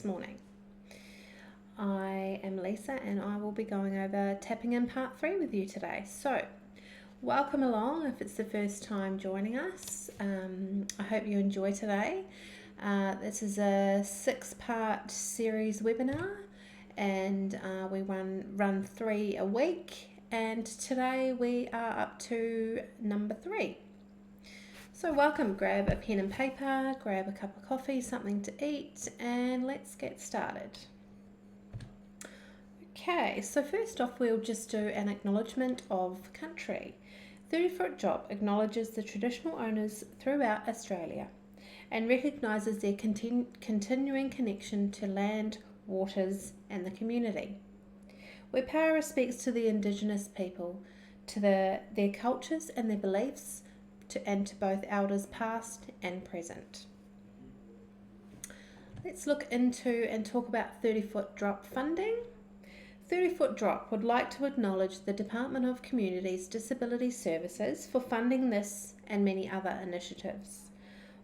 this morning. I am Lisa and I will be going over tapping in part 3 with you today. So, welcome along if it's the first time joining us. I hope you enjoy today. This is a 6-part series webinar and we run 3 a week, and today we are up to number 3. So welcome, grab a pen and paper, grab a cup of coffee, something to eat, and let's get started. Okay, so first off we'll just do an acknowledgement of country. 30-foot drop acknowledges the traditional owners throughout Australia and recognises their continuing connection to land, waters and the community. We pay our respects to the Indigenous people, to their cultures and their beliefs, and to both elders past and present. Let's look into and talk about 30-foot drop funding. 30-foot drop would like to acknowledge the Department of Communities Disability Services for funding this and many other initiatives.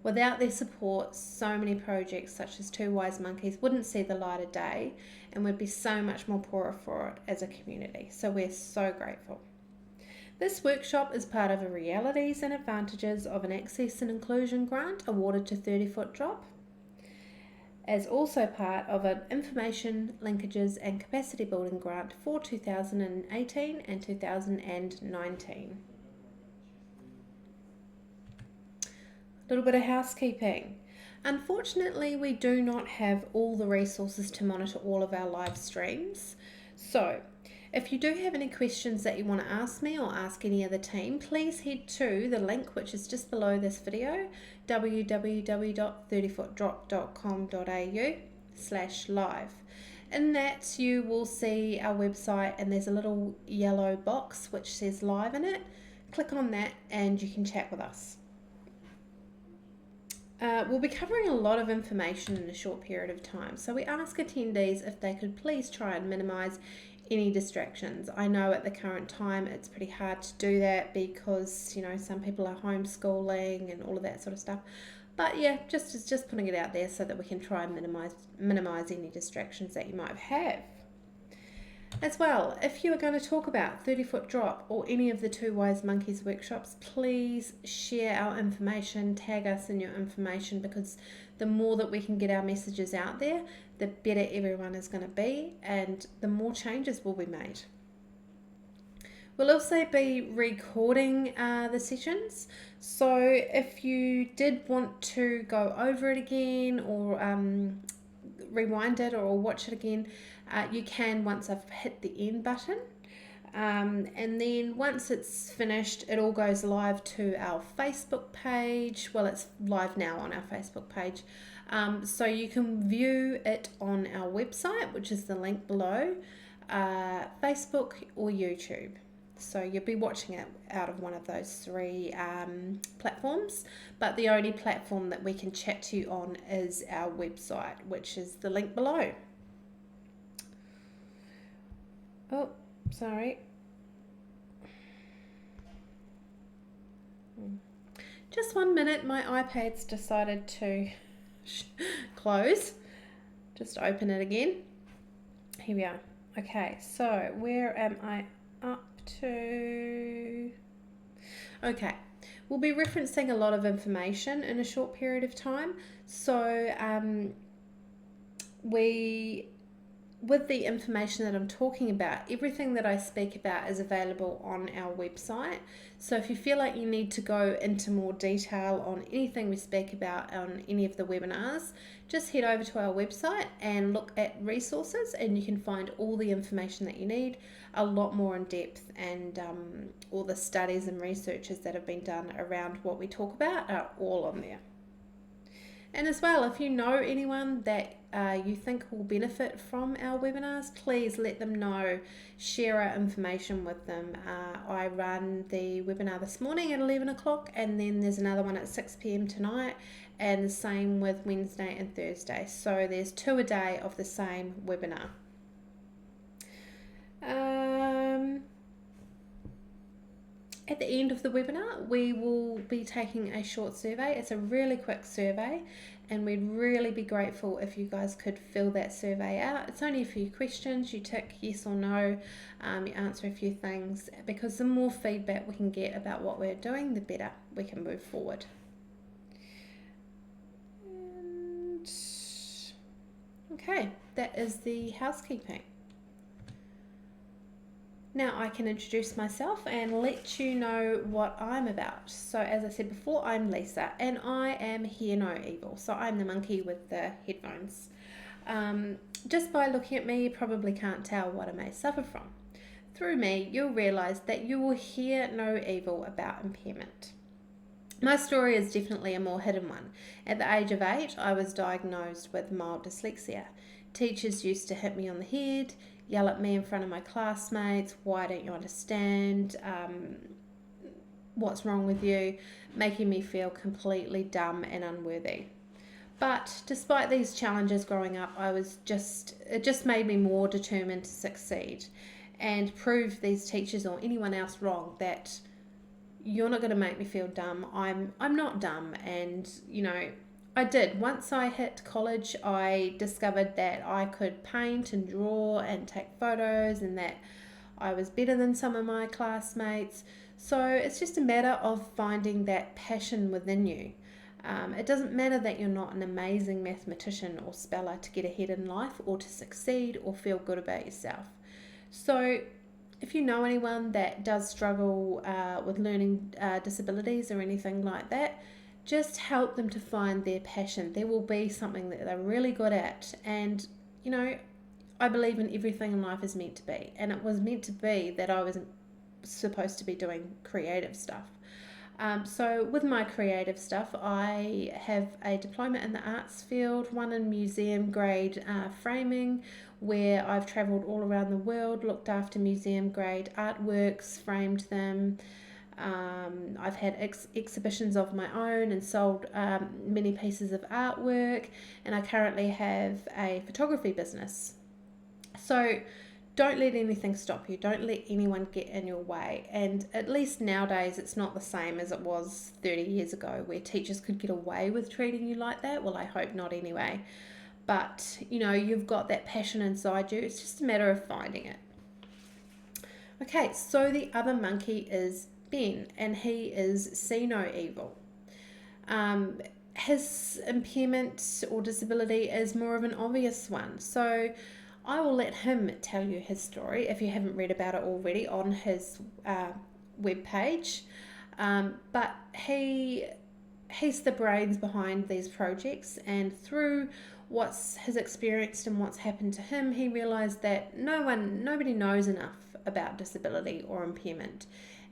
Without their support, so many projects such as Two Wise Monkeys wouldn't see the light of day and would be so much more poorer for it as a community. So we're so grateful. This workshop is part of a Realities and Advantages of an Access and Inclusion grant awarded to 30-foot drop, as also part of an Information, Linkages and Capacity Building grant for 2018 and 2019. A little bit of housekeeping. Unfortunately, we do not have all the resources to monitor all of our live streams. So, if you do have any questions that you want to ask me or ask any of the team, please head to the link which is just below this video, www.30footdrop.com.au/live. In that you will see our website and there's a little yellow box which says live in it. Click on that and you can chat with us. We'll be covering a lot of information in a short period of time, so we ask attendees if they could please try and minimise any distractions. I know at the current time it's pretty hard to do that because, you know, some people are homeschooling and all of that sort of stuff. But yeah, just putting it out there so that we can try and minimize any distractions that you might have. As well, if you are going to talk about 30-foot drop or any of the Two Wise Monkeys workshops, please share our information, tag us in your information, because the more that we can get our messages out there, the better everyone is going to be and the more changes will be made. We'll also be recording the sessions, so if you did want to go over it again or rewind it or watch it again, you can once I've hit the end button, and then once it's finished it all goes live to our Facebook page. Well, it's live now on our Facebook page, so you can view it on our website, which is the link below, Facebook or YouTube. So you'll be watching it out of one of those 3 platforms, but the only platform that we can chat to you on is our website, which is the link below. Oh, sorry. Just 1 minute, my iPad's decided to close. Just open it again. Here we are. Okay, so where am I up to? Okay, we'll be referencing a lot of information in a short period of time, so with the information that I'm talking about, everything that I speak about is available on our website. So if you feel like you need to go into more detail on anything we speak about on any of the webinars, just head over to our website and look at resources and you can find all the information that you need, a lot more in depth, and all the studies and researches that have been done around what we talk about are all on there. And as well, if you know anyone that you think will benefit from our webinars, please let them know, share our information with them. I run the webinar this morning at 11 o'clock, and then there's another one at 6 p.m. tonight, and the same with Wednesday and Thursday. So there's 2 a day of the same webinar. At the end of the webinar, we will be taking a short survey. It's a really quick survey, and we'd really be grateful if you guys could fill that survey out. It's only a few questions. You tick yes or no, you answer a few things, because the more feedback we can get about what we're doing, the better we can move forward. And okay, that is the housekeeping. Now I can introduce myself and let you know what I'm about. So as I said before, I'm Lisa and I am Hear No Evil. So I'm the monkey with the headphones. Just by looking at me, you probably can't tell what I may suffer from. Through me, you'll realise that you will hear no evil about impairment. My story is definitely a more hidden one. At the age of 8, I was diagnosed with mild dyslexia. Teachers used to hit me on the head, yell at me in front of my classmates, why don't you understand, what's wrong with you, making me feel completely dumb and unworthy. But despite these challenges growing up, it just made me more determined to succeed and prove these teachers or anyone else wrong, that you're not going to make me feel dumb. I'm not dumb. And I did. Once I hit college, I discovered that I could paint and draw and take photos, and that I was better than some of my classmates. So it's just a matter of finding that passion within you. It doesn't matter that you're not an amazing mathematician or speller to get ahead in life or to succeed or feel good about yourself. So if you know anyone that does struggle with learning disabilities or anything like that, just help them to find their passion. There will be something that they're really good at. And, I believe in everything in life is meant to be. And it was meant to be that I was supposed to be doing creative stuff. So with my creative stuff, I have a diploma in the arts field, one in museum grade framing, where I've travelled all around the world, looked after museum grade artworks, framed them. I've had exhibitions of my own and sold many pieces of artwork, and I currently have a photography business. So don't let anything stop you. Don't let anyone get in your way. And at least nowadays, it's not the same as it was 30 years ago, where teachers could get away with treating you like that. Well, I hope not anyway. But, you've got that passion inside you. It's just a matter of finding it. Okay, so the other monkey is Ben, and he is see no evil. His impairment or disability is more of an obvious one. So I will let him tell you his story if you haven't read about it already on his webpage. But he's the brains behind these projects, and through what's his experienced and what's happened to him, he realised that nobody knows enough about disability or impairment.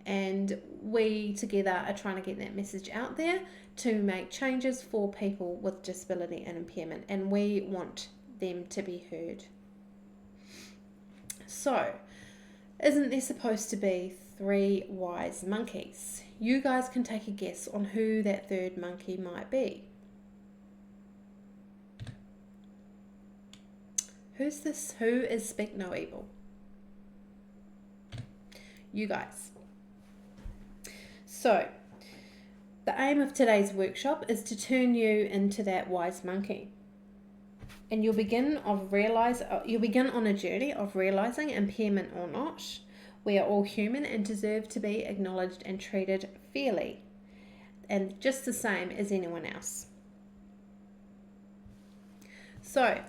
And we together are trying to get that message out there to make changes for people with disability and impairment, and we want them to be heard. So, isn't there supposed to be 3 wise monkeys? You guys can take a guess on who that third monkey might be. Who's this? Who is speak no evil? You guys. So, the aim of today's workshop is to turn you into that wise monkey. And you'll begin on a journey of realizing, impairment or not, we are all human and deserve to be acknowledged and treated fairly, and just the same as anyone else. So,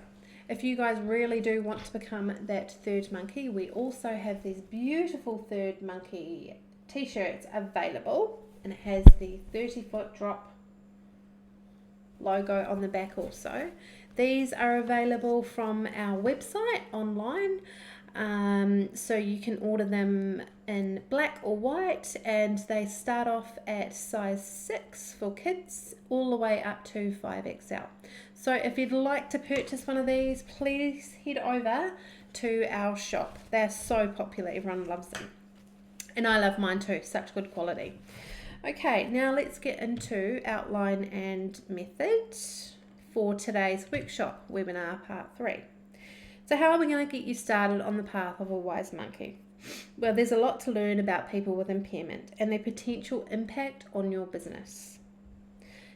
if you guys really do want to become that third monkey, we also have these beautiful third monkey t-shirts available, and it has the 30-foot drop logo on the back also. These are available from our website online, so you can order them in black or white, and they start off at size 6 for kids all the way up to 5XL. So if you'd like to purchase one of these, please head over to our shop. They're so popular, everyone loves them. And I love mine too, such good quality. Okay, now let's get into outline and method for today's workshop webinar part 3. So how are we going to get you started on the path of a wise monkey? Well, there's a lot to learn about people with impairment and their potential impact on your business.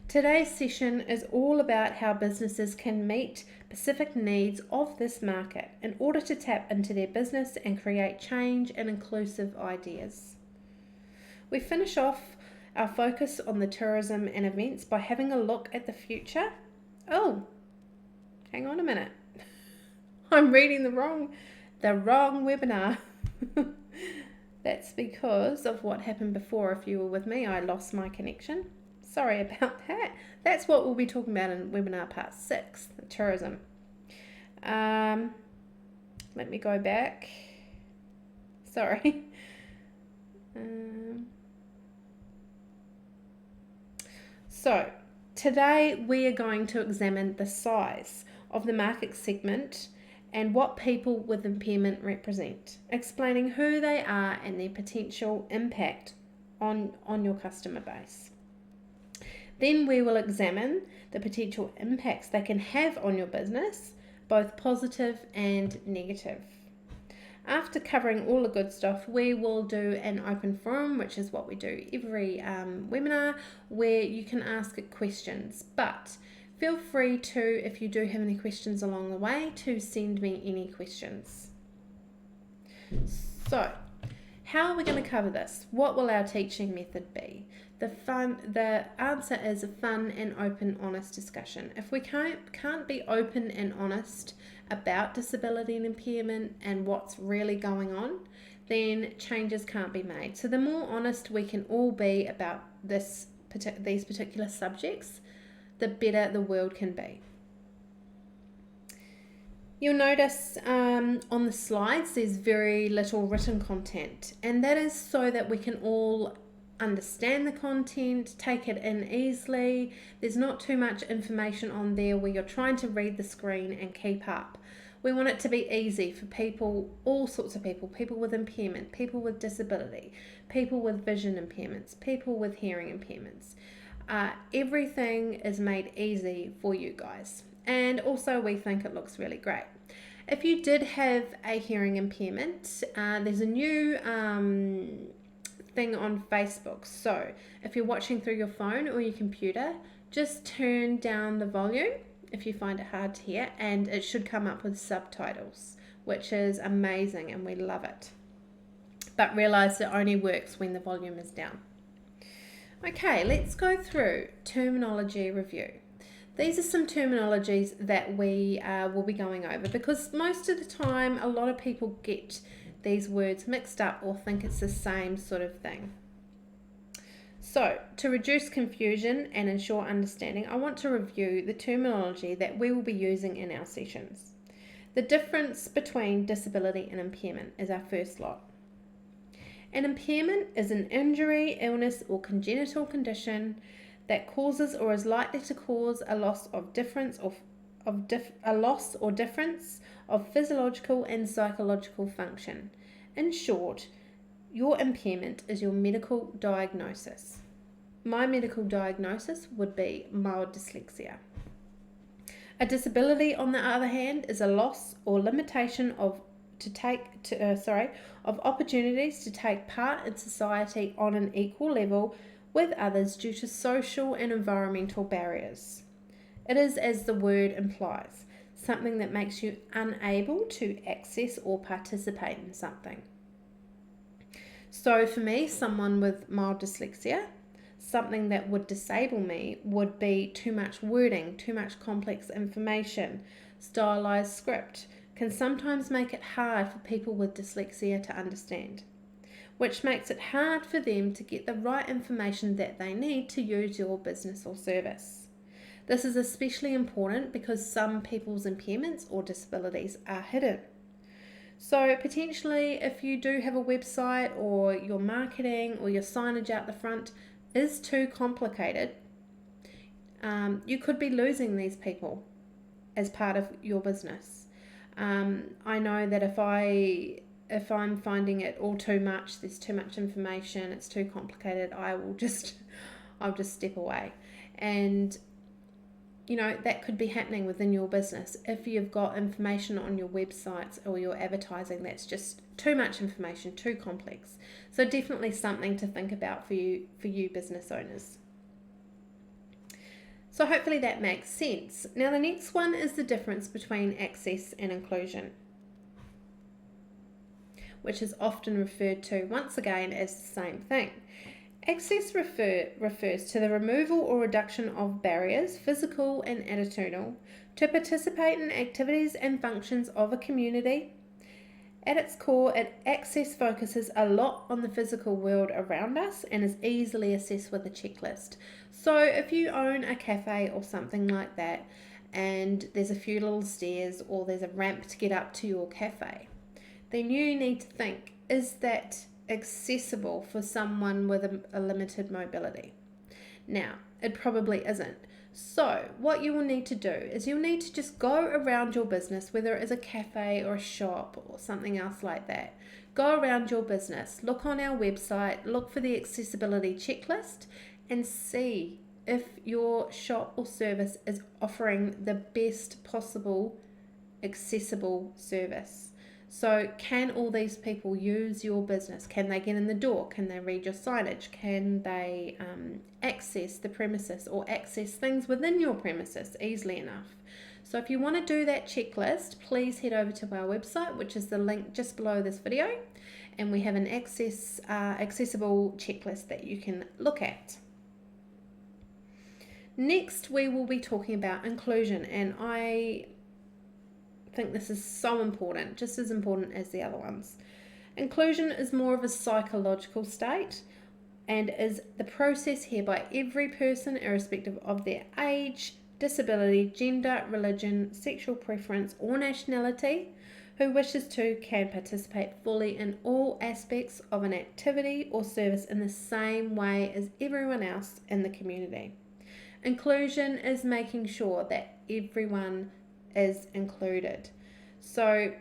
Today's session is all about how businesses can meet specific needs of this market in order to tap into their business and create change and inclusive ideas. We finish off our focus on the tourism and events by having a look at the future. Oh, hang on a minute. I'm reading the wrong webinar. That's because of what happened before. If you were with me, I lost my connection. Sorry about that. That's what we'll be talking about in webinar part 6, the tourism. Let me go back. Sorry. So today we are going to examine the size of the market segment and what people with impairment represent, explaining who they are and their potential impact on your customer base. Then we will examine the potential impacts they can have on your business, both positive and negative. After covering all the good stuff, we will do an open forum, which is what we do every webinar, where you can ask questions. But feel free to, if you do have any questions along the way, to send me any questions. So, how are we going to cover this? What will our teaching method be? The answer is a fun and open, honest discussion. If we can't be open and honest about disability and impairment and what's really going on, then changes can't be made. So the more honest we can all be about these particular subjects, the better the world can be. You'll notice on the slides there's very little written content, and that is so that we can all understand the content, take it in easily. There's not too much information on there where you're trying to read the screen and keep up. We want it to be easy for people, all sorts of people with impairment, people with disability, people with vision impairments, people with hearing impairments. Everything is made easy for you guys. And also we think it looks really great. If you did have a hearing impairment, there's a new thing on Facebook. So if you're watching through your phone or your computer, just turn down the volume if you find it hard to hear, and it should come up with subtitles, which is amazing and we love it. But realize it only works when the volume is down. Okay, let's go through terminology review. These are some terminologies that we will be going over, because most of the time a lot of people get these words mixed up or think it's the same sort of thing. So, to reduce confusion and ensure understanding, I want to review the terminology that we will be using in our sessions. The difference between disability and impairment is our first lot. An impairment is an injury, illness, or congenital condition that causes or is likely to cause a loss or difference of physiological and psychological function. In short, your impairment is your medical diagnosis. My medical diagnosis would be mild dyslexia. A disability, on the other hand, is a loss or limitation of opportunities to take part in society on an equal level with others due to social and environmental barriers. It is, as the word implies, something that makes you unable to access or participate in something. So for me, someone with mild dyslexia, something that would disable me would be too much wording, too much complex information, stylized script, can sometimes make it hard for people with dyslexia to understand, which makes it hard for them to get the right information that they need to use your business or service. This is especially important because some people's impairments or disabilities are hidden. So potentially, if you do have a website or your marketing or your signage out the front is too complicated, you could be losing these people as part of your business. I know that if I'm finding it all too much, there's too much information, it's too complicated, I'll just step away. And that could be happening within your business if you've got information on your websites or your advertising that's just too much information, too complex. So definitely something to think about for you business owners. So hopefully that makes sense. Now the next one is the difference between access and inclusion, which is often referred to once again as the same thing. Access refers to the removal or reduction of barriers, physical and attitudinal, to participate in activities and functions of a community. At its core, access focuses a lot on the physical world around us and is easily assessed with a checklist. So if you own a cafe or something like that, and there's a few little stairs or there's a ramp to get up to your cafe, then you need to think, is that accessible for someone with a limited mobility? Now, it probably isn't. So what you will need to do is you'll need to just go around your business, whether it is a cafe or a shop or something else like that. Go around your business, look on our website, look for the accessibility checklist and see if your shop or service is offering the best possible accessible service. So can all these people use your business? Can they get in the door? Can they read your signage? Can they access the premises or access things within your premises easily enough? So if you want to do that checklist, please head over to our website, which is the link just below this video. And we have an accessible checklist that you can look at. Next, we will be talking about inclusion, and I think this is so important, just as important as the other ones. Inclusion is more of a psychological state and is the process hereby every person, irrespective of their age, disability, gender, religion, sexual preference, or nationality, who wishes to can participate fully in all aspects of an activity or service in the same way as everyone else in the community. Inclusion is making sure that everyone is included. So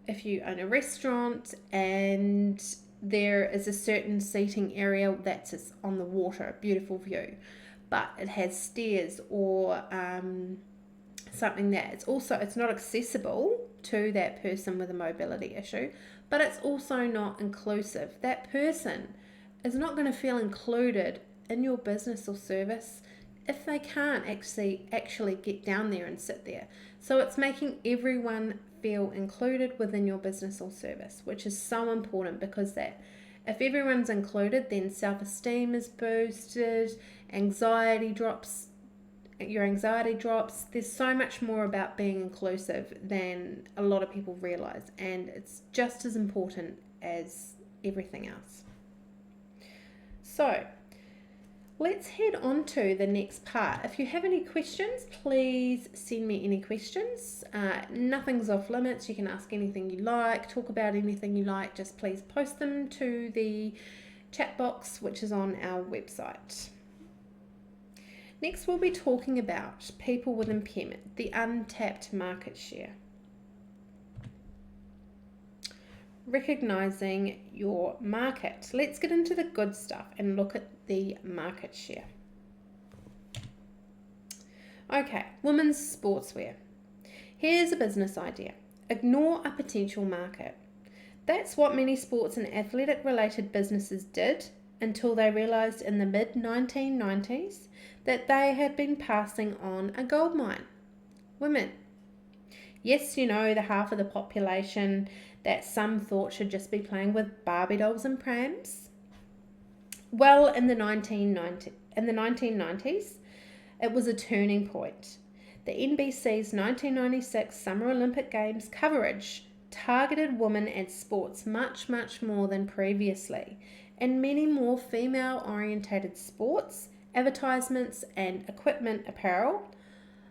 if you own a restaurant and there is a certain seating area that's on the water, a beautiful view, but it has stairs or something that it's not accessible to that person with a mobility issue, but it's also not inclusive. That person is not going to feel included in your business or service if they can't actually get down there and sit there. So it's making everyone feel included within your business or service, which is so important, because that if everyone's included, then self-esteem is boosted, anxiety drops, There's so much more about being inclusive than a lot of people realize, and it's just as important as everything else. So let's head on to the next part. If you have any questions, please send me any questions. Nothing's off limits. You can ask anything you like, talk about anything you like. Just please post them to the chat box, which is on our website. Next, we'll be talking about people with impairment, the untapped market share. Recognizing your market. Let's get into the good stuff and look at the market share. Okay, women's sportswear. Here's a business idea. Ignore a potential market. That's what many sports and athletic related businesses did until they realized in the mid-1990s that they had been passing on a gold mine. Women. Yes, the half of the population that some thought should just be playing with Barbie dolls and prams. Well, in the 1990s, it was a turning point. The NBC's 1996 Summer Olympic Games coverage targeted women and sports much, much more than previously, and many more female-orientated sports, advertisements, and equipment apparel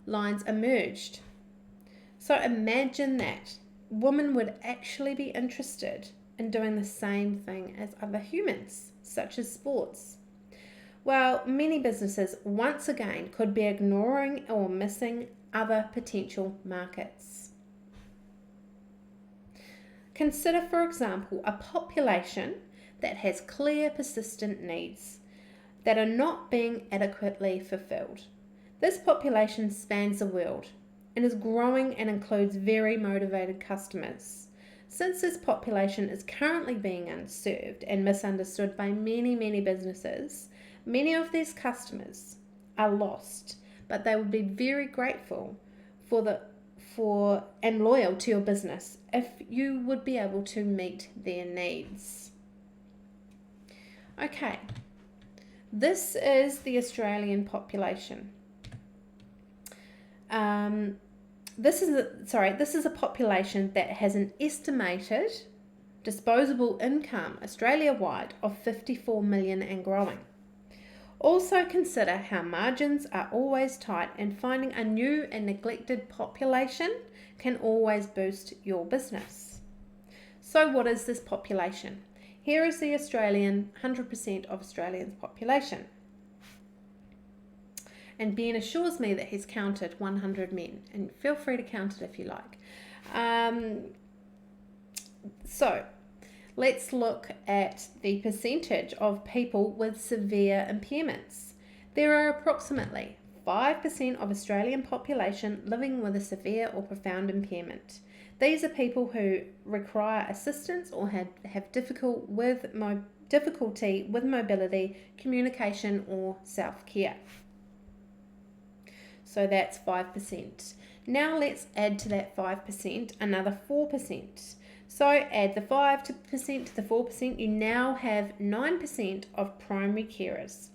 lines emerged. So imagine that. Women would actually be interested in doing the same thing as other humans, such as sports. Well, many businesses, once again, could be ignoring or missing other potential markets. Consider, for example, a population that has clear, persistent needs that are not being adequately fulfilled. This population spans the world and is growing and includes very motivated customers. Since this population is currently being unserved and misunderstood by many businesses, many of these customers are lost, but they would be very grateful for and loyal to your business if you would be able to meet their needs. Okay, this is the Australian population. This is a population that has an estimated disposable income Australia-wide of 54 million and growing. Also consider how margins are always tight, and finding a new and neglected population can always boost your business. So what is this population? Here is the 100% of Australians' population. And Ben assures me that he's counted 100 men, and feel free to count it if you like. So let's look at the percentage of people with severe impairments. There are approximately 5% of Australian population living with a severe or profound impairment. These are people who require assistance or have difficulty with mobility, communication, or self-care. So that's 5%. Now let's add to that 5% another 4%. So add the 5% to the 4%, you now have 9% of primary carers.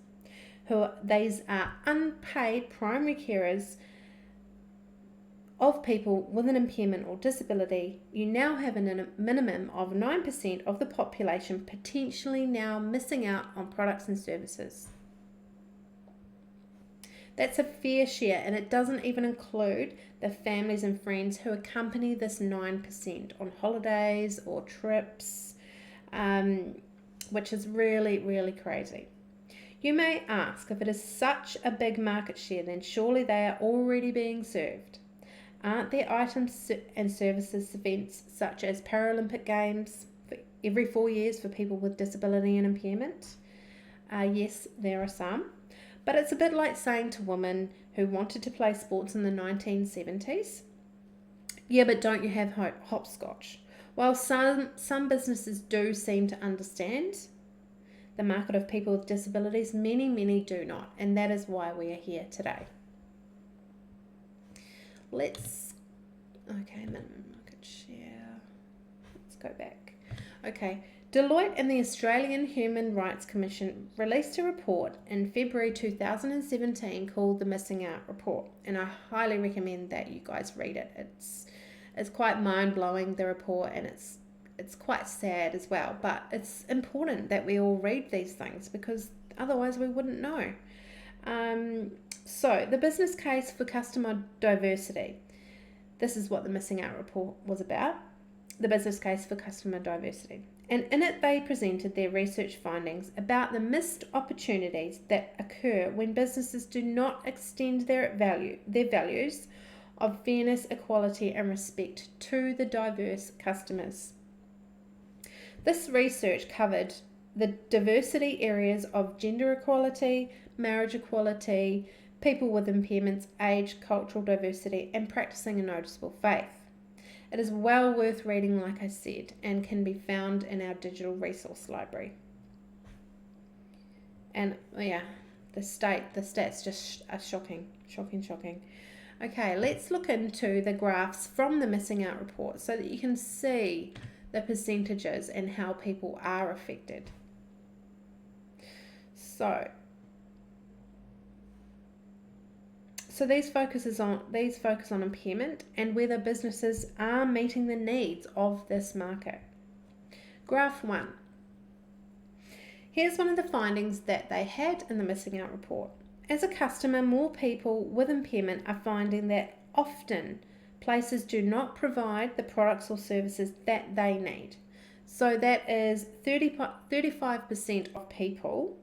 These are unpaid primary carers of people with an impairment or disability. You now have a minimum of 9% of the population potentially now missing out on products and services. That's a fair share, and it doesn't even include the families and friends who accompany this 9% on holidays or trips, which is really crazy. You may ask, if it is such a big market share, then surely they are already being served. Aren't there items and services events such as Paralympic Games for every 4 years for people with disability and impairment? Yes, there are some. But it's a bit like saying to women who wanted to play sports in the 1970s, yeah, but don't you have hopscotch? While some businesses do seem to understand the market of people with disabilities, many do not, and that is why we are here today. Minimum market share. Let's go back. Okay. Deloitte and the Australian Human Rights Commission released a report in February 2017 called the Missing Out Report, and I highly recommend that you guys read it. It's quite mind-blowing, the report, and it's quite sad as well, but it's important that we all read these things because otherwise we wouldn't know. So the business case for customer diversity. This is what the Missing Out Report was about, the business case for customer diversity. And in it, they presented their research findings about the missed opportunities that occur when businesses do not extend their values of fairness, equality, and respect to the diverse customers. This research covered the diversity areas of gender equality, marriage equality, people with impairments, age, cultural diversity, and practicing a noticeable faith. It is well worth reading, like I said, and can be found in our digital resource library. And yeah, the stats just are shocking. Okay, let's look into the graphs from the Missing Out Report so that you can see the percentages and how people are affected. So these focus on impairment and whether businesses are meeting the needs of this market. Graph 1. Here's one of the findings that they had in the Missing Out Report. As a customer, more people with impairment are finding that often places do not provide the products or services that they need. So that is 35% of people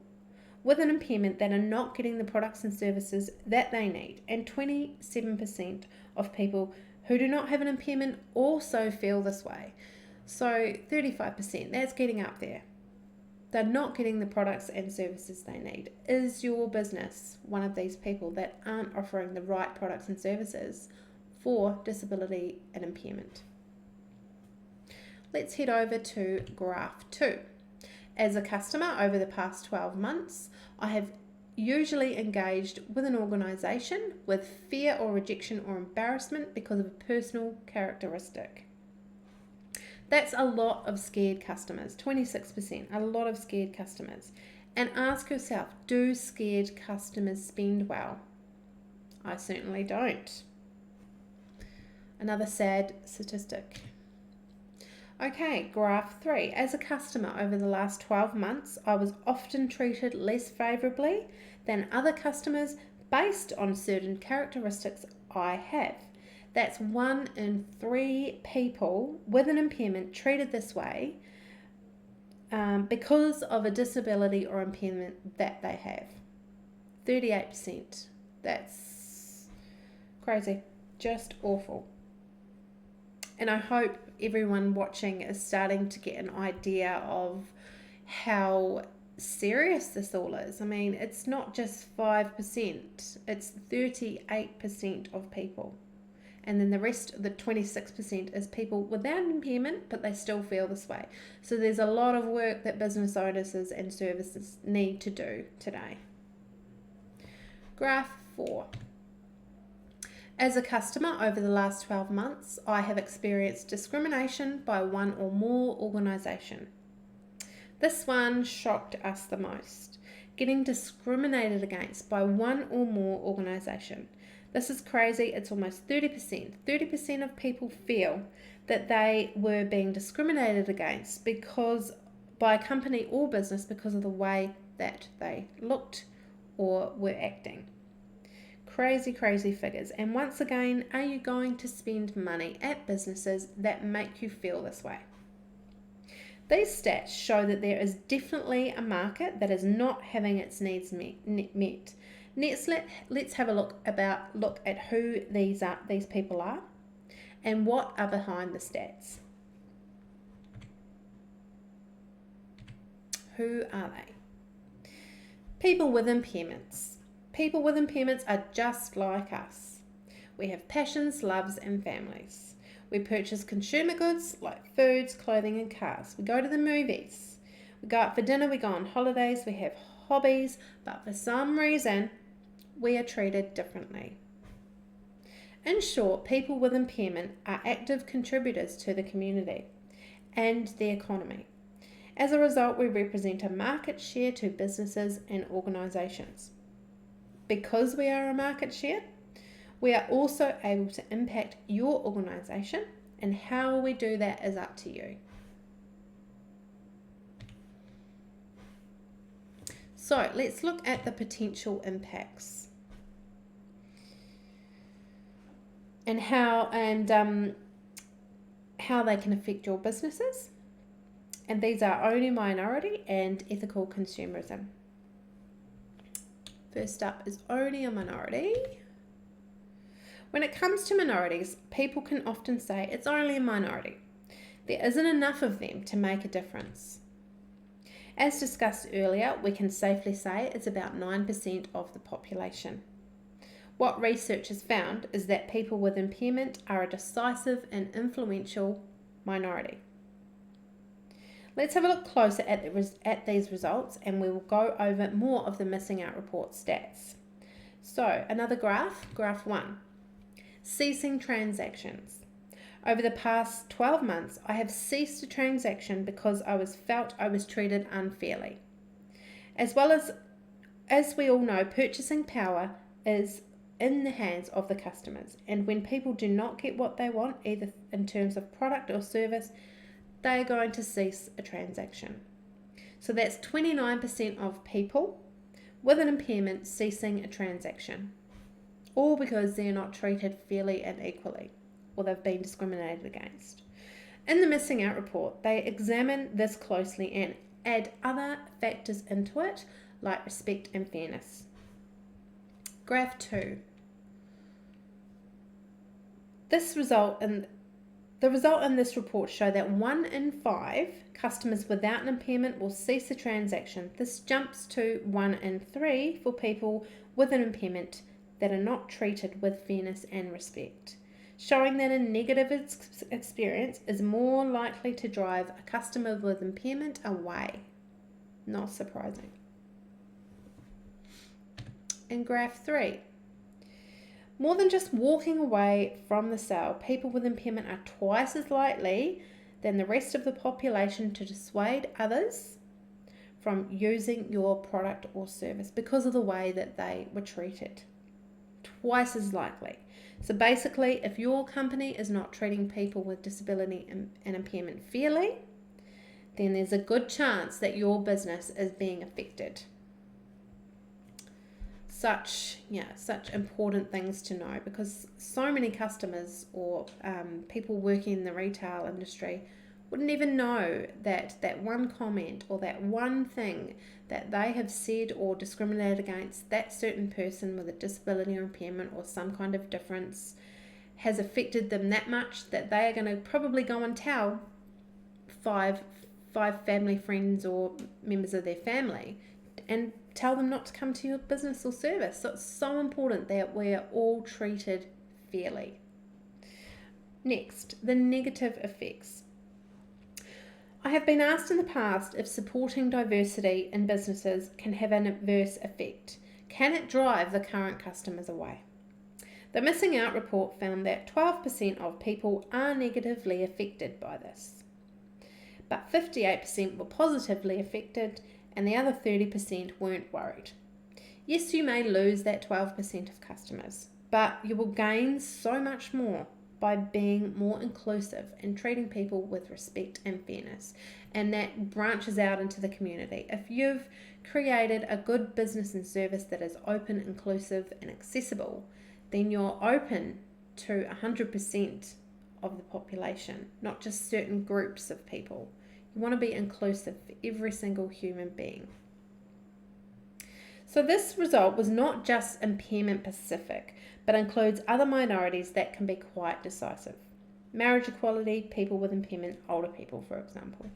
with an impairment that are not getting the products and services that they need, and 27% of people who do not have an impairment also feel this way. So 35%, that's getting up there. They're not getting the products and services they need. Is your business one of these people that aren't offering the right products and services for disability and impairment? Let's head over to graph 2. As a customer over the past 12 months, I have usually engaged with an organisation with fear or rejection or embarrassment because of a personal characteristic. That's a lot of scared customers, 26%, a lot of scared customers. And ask yourself, do scared customers spend well? I certainly don't. Another sad statistic. Okay, graph 3. As a customer over the last 12 months, I was often treated less favourably than other customers based on certain characteristics I have. That's 1 in 3 people with an impairment treated this way because of a disability or impairment that they have. 38%. That's crazy. Just awful. And I hope everyone watching is starting to get an idea of how serious this all is. I mean, it's not just 5%, it's 38% of people. And then the rest, the 26%, is people without impairment, but they still feel this way. So there's a lot of work that business owners and services need to do today. Graph 4. As a customer over the last 12 months, I have experienced discrimination by one or more organisation. This one shocked us the most. Getting discriminated against by one or more organisation. This is crazy. It's almost 30%. 30% of people feel that they were being discriminated against by a company or business because of the way that they looked or were acting. Crazy, crazy figures. And once again, are you going to spend money at businesses that make you feel this way? These stats show that there is definitely a market that is not having its needs met. Let's have a look at who these people are and what are behind the stats. Who are they? People with impairments. People with impairments are just like us. We have passions, loves, and families. We purchase consumer goods like foods, clothing, and cars. We go to the movies. We go out for dinner. We go on holidays. We have hobbies, but for some reason, we are treated differently. In short, people with impairment are active contributors to the community and the economy. As a result, we represent a market share to businesses and organisations. Because we are a market share, we are also able to impact your organisation, and how we do that is up to you. So let's look at the potential impacts and how they can affect your businesses. And these are only minority and ethical consumerism. First up is only a minority. When it comes to minorities, people can often say it's only a minority. There isn't enough of them to make a difference. As discussed earlier, we can safely say it's about 9% of the population. What research has found is that people with impairment are a decisive and influential minority. Let's have a look closer at these results, and we will go over more of the missing out report stats. So another graph 1. Ceasing transactions. Over the past 12 months, I have ceased a transaction because I felt I was treated unfairly. As we all know, purchasing power is in the hands of the customers, and when people do not get what they want, either in terms of product or service, they are going to cease a transaction. So that's 29% of people with an impairment ceasing a transaction, all because they're not treated fairly and equally, or they've been discriminated against. In the missing out report, they examine this closely and add other factors into it, like respect and fairness. Graph 2. This result in The result in this report show that 1 in 5 customers without an impairment will cease a transaction. This jumps to 1 in 3 for people with an impairment that are not treated with fairness and respect, showing that a negative experience is more likely to drive a customer with impairment away. Not surprising. In graph 3, more than just walking away from the sale, people with impairment are twice as likely than the rest of the population to dissuade others from using your product or service because of the way that they were treated. Twice as likely. So basically, if your company is not treating people with disability and impairment fairly, then there's a good chance that your business is being affected. Such important things to know, because so many customers or people working in the retail industry wouldn't even know that one comment or that one thing that they have said or discriminated against that certain person with a disability or impairment or some kind of difference has affected them that much that they are going to probably go and tell five family friends or members of their family and tell them not to come to your business or service. So it's so important that we're all treated fairly. Next, the negative effects. I have been asked in the past if supporting diversity in businesses can have an adverse effect. Can it drive the current customers away? The Missing Out report found that 12% of people are negatively affected by this, but 58% were positively affected and the other 30% weren't worried. Yes, you may lose that 12% of customers, but you will gain so much more by being more inclusive and treating people with respect and fairness, and that branches out into the community. If you've created a good business and service that is open, inclusive and accessible, then you're open to 100% of the population, not just certain groups of people. You want to be inclusive for every single human being. So this result was not just impairment specific, but includes other minorities that can be quite decisive. Marriage equality, people with impairment, older people, for example.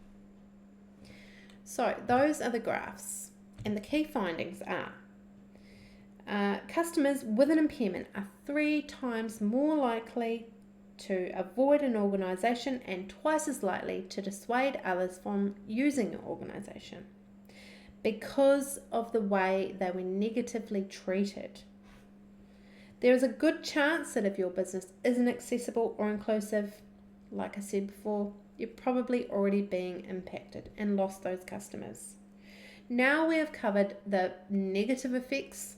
So those are the graphs, and the key findings are customers with an impairment are 3 times more likely to avoid an organisation and twice as likely to dissuade others from using an organisation because of the way they were negatively treated. There is a good chance that if your business isn't accessible or inclusive, like I said before, you're probably already being impacted and lost those customers. Now we have covered the negative effects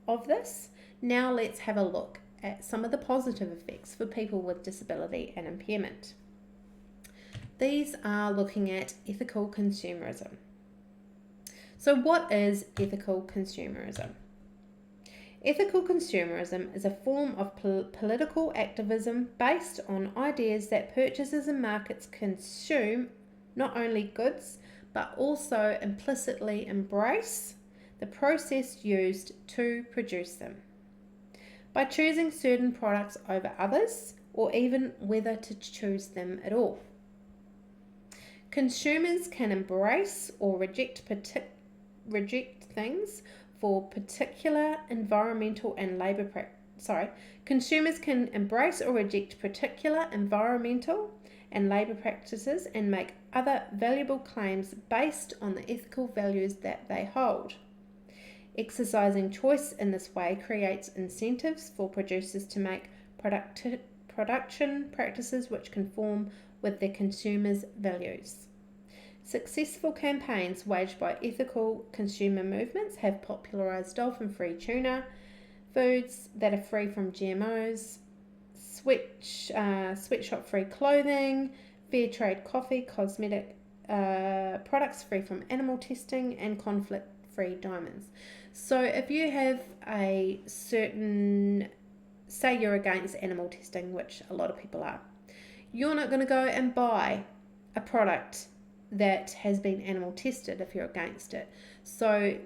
of this. Now let's have a look at some of the positive effects for people with disability and impairment. These are looking at ethical consumerism. So what is ethical consumerism? Ethical consumerism is a form of political activism based on ideas that purchasers and markets consume not only goods, but also implicitly embrace the process used to produce them, by choosing certain products over others, or even whether to choose them at all. Consumers can embrace or reject things for particular environmental and labor Consumers can embrace or reject particular environmental and labor practices and make other valuable claims based on the ethical values that they hold. Exercising choice in this way creates incentives for producers to make production practices which conform with their consumers' values. Successful campaigns waged by ethical consumer movements have popularized dolphin-free tuna, foods that are free from GMOs, sweatshop-free clothing, fair trade coffee, cosmetic products free from animal testing, and conflict-free diamonds. So if you have a certain, say you're against animal testing, which a lot of people are, you're not going to go and buy a product that has been animal tested if you're against it. So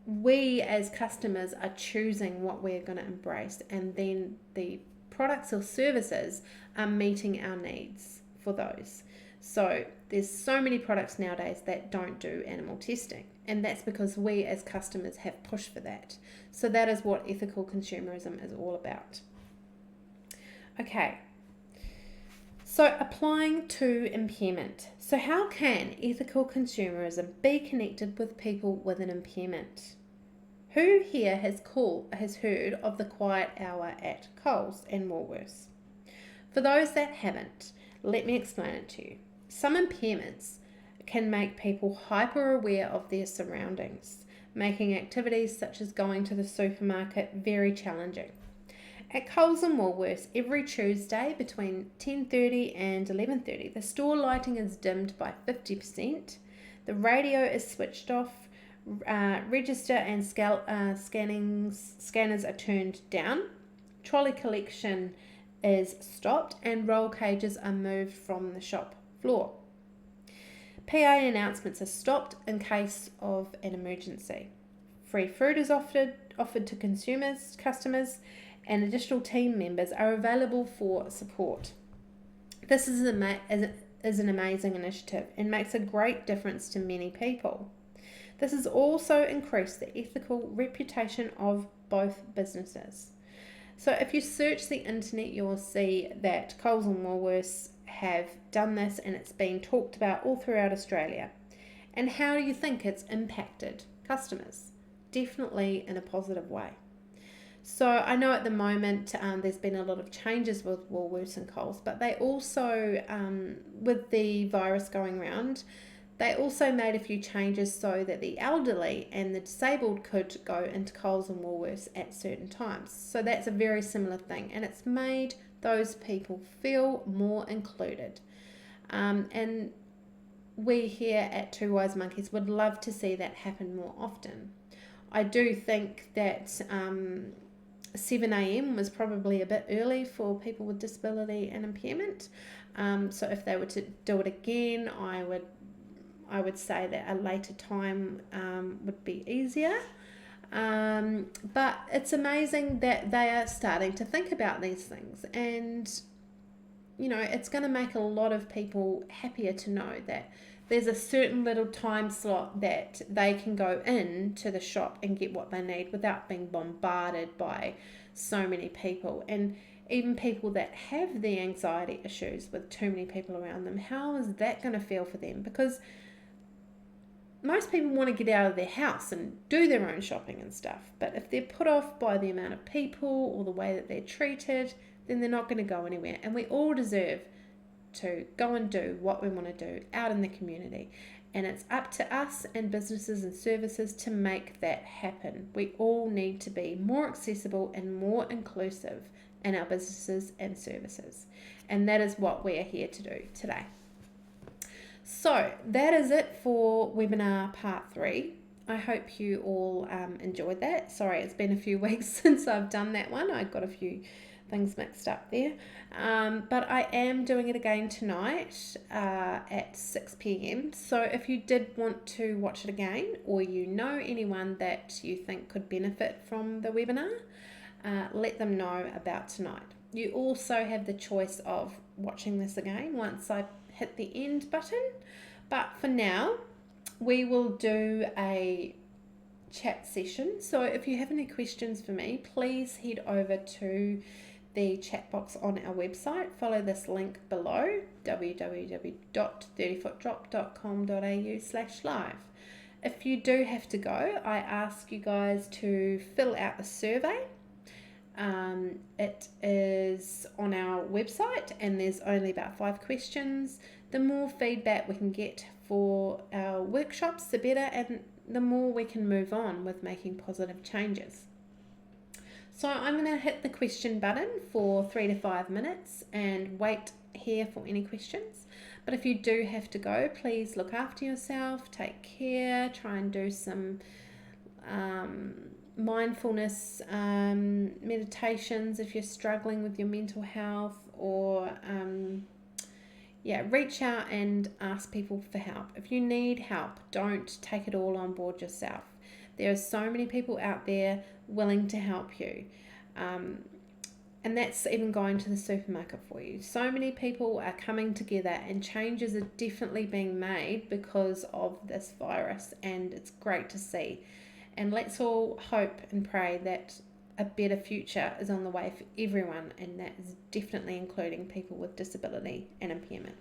we as customers are choosing what we're going to embrace, and then the products or services are meeting our needs for those. So there's so many products nowadays that don't do animal testing, and that's because we as customers have pushed for that. So that is what ethical consumerism is all about. Okay, so applying to impairment. So how can ethical consumerism be connected with people with an impairment? Who here has heard of the quiet hour at Coles and Woolworths? For those that haven't, let me explain it to you. Some impairments can make people hyper aware of their surroundings, making activities such as going to the supermarket very challenging. At Coles and Woolworths, every Tuesday between 10:30 and 11:30, the store lighting is dimmed by 50%, the radio is switched off, register and scanners are turned down, trolley collection is stopped, and roll cages are moved from the shop floor. PA announcements are stopped in case of an emergency. Free fruit is offered to customers, and additional team members are available for support. This is an amazing initiative and makes a great difference to many people. This has also increased the ethical reputation of both businesses. So if you search the internet, you'll see that Coles and Woolworths have done this, and it's been talked about all throughout Australia. And how do you think it's impacted customers? Definitely in a positive way. So I know at the moment there's been a lot of changes with Woolworths and Coles, but they also, with the virus going around, they also made a few changes so that the elderly and the disabled could go into Coles and Woolworths at certain times. So that's a very similar thing, and it's made those people feel more included. And we here at Two Wise Monkeys would love to see that happen more often. I do think that 7 a.m. was probably a bit early for people with disability and impairment. So if they were to do it again, I would say that a later time would be easier. But it's amazing that they are starting to think about these things, and it's going to make a lot of people happier to know that there's a certain little time slot that they can go in to the shop and get what they need without being bombarded by so many people. And even people that have the anxiety issues with too many people around them, how is that going to feel for them? Because most people want to get out of their house and do their own shopping and stuff, but if they're put off by the amount of people or the way that they're treated, then they're not going to go anywhere. And we all deserve to go and do what we want to do out in the community, and it's up to us and businesses and services to make that happen. We all need to be more accessible and more inclusive in our businesses and services, and that is what we are here to do today. So that is it for webinar part 3. I hope you all enjoyed that. Sorry, it's been a few weeks since I've done that one. I got a few things mixed up there. But I am doing it again tonight at 6 p.m. So if you did want to watch it again, or you know anyone that you think could benefit from the webinar, let them know about tonight. You also have the choice of watching this again once I hit the end button, but for now we will do a chat session. So if you have any questions for me, please head over to the chat box on our website. Follow this link below, www.30footdrop.com.au/live. If you do have to go, I ask you guys to fill out the survey. It is on our website, and there's only about 5 questions. The more feedback we can get for our workshops, the better, and the more we can move on with making positive changes. So I'm going to hit the question button for 3 to 5 minutes and wait here for any questions. But if you do have to go, please look after yourself, take care, try and do some mindfulness meditations if you're struggling with your mental health, or reach out and ask people for help. If you need help, don't take it all on board yourself. There are so many people out there willing to help you. And that's even going to the supermarket for you. So many people are coming together, and changes are definitely being made because of this virus, and it's great to see. And let's all hope and pray that a better future is on the way for everyone, and that is definitely including people with disability and impairment.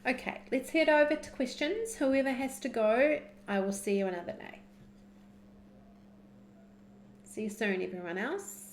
Okay, let's head over to questions. Whoever has to go, I will see you another day. See you soon, everyone else.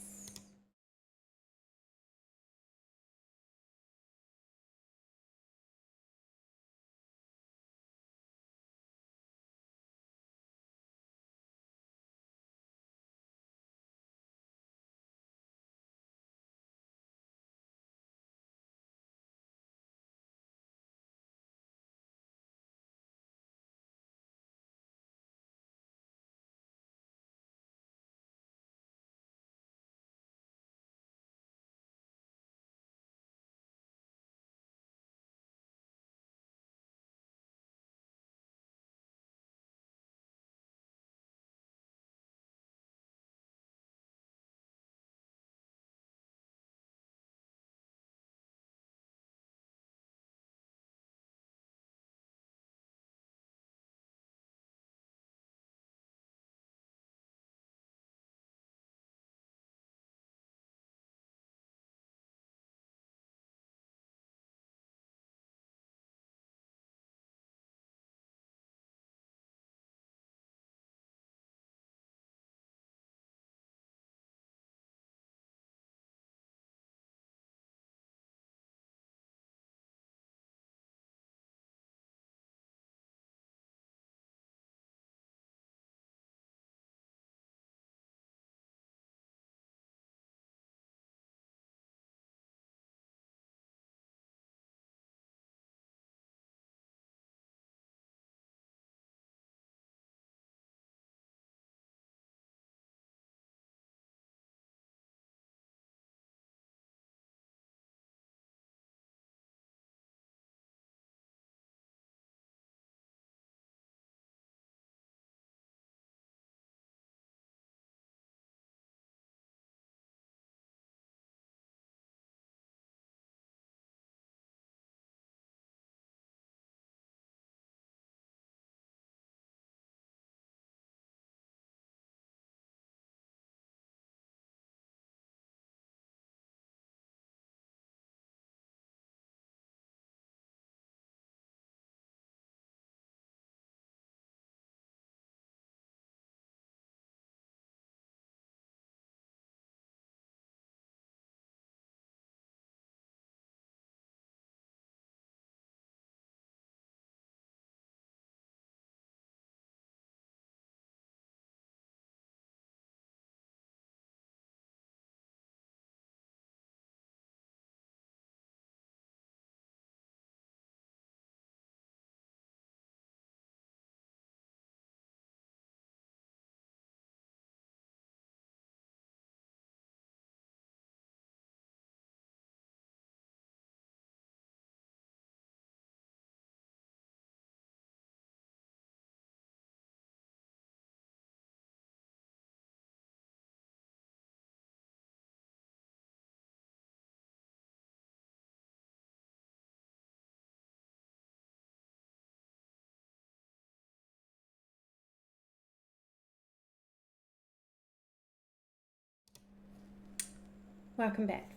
Welcome back.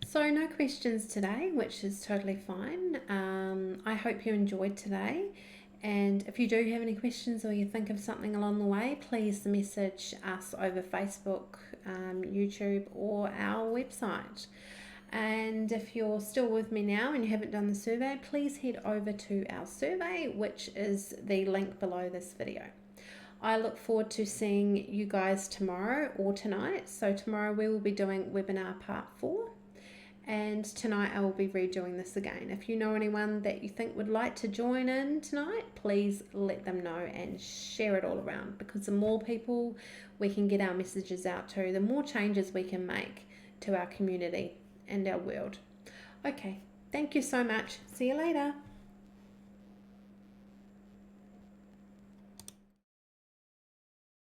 So, no questions today, which is totally fine. I hope you enjoyed today. And if you do have any questions or you think of something along the way, please message us over Facebook, YouTube, or our website. And if you're still with me now and you haven't done the survey, please head over to our survey, which is the link below this video. I look forward to seeing you guys tomorrow or tonight. So tomorrow we will be doing webinar part 4, and tonight I will be redoing this again. If you know anyone that you think would like to join in tonight, please let them know and share it all around, because the more people we can get our messages out to, the more changes we can make to our community and our world. Okay, thank you so much. See you later.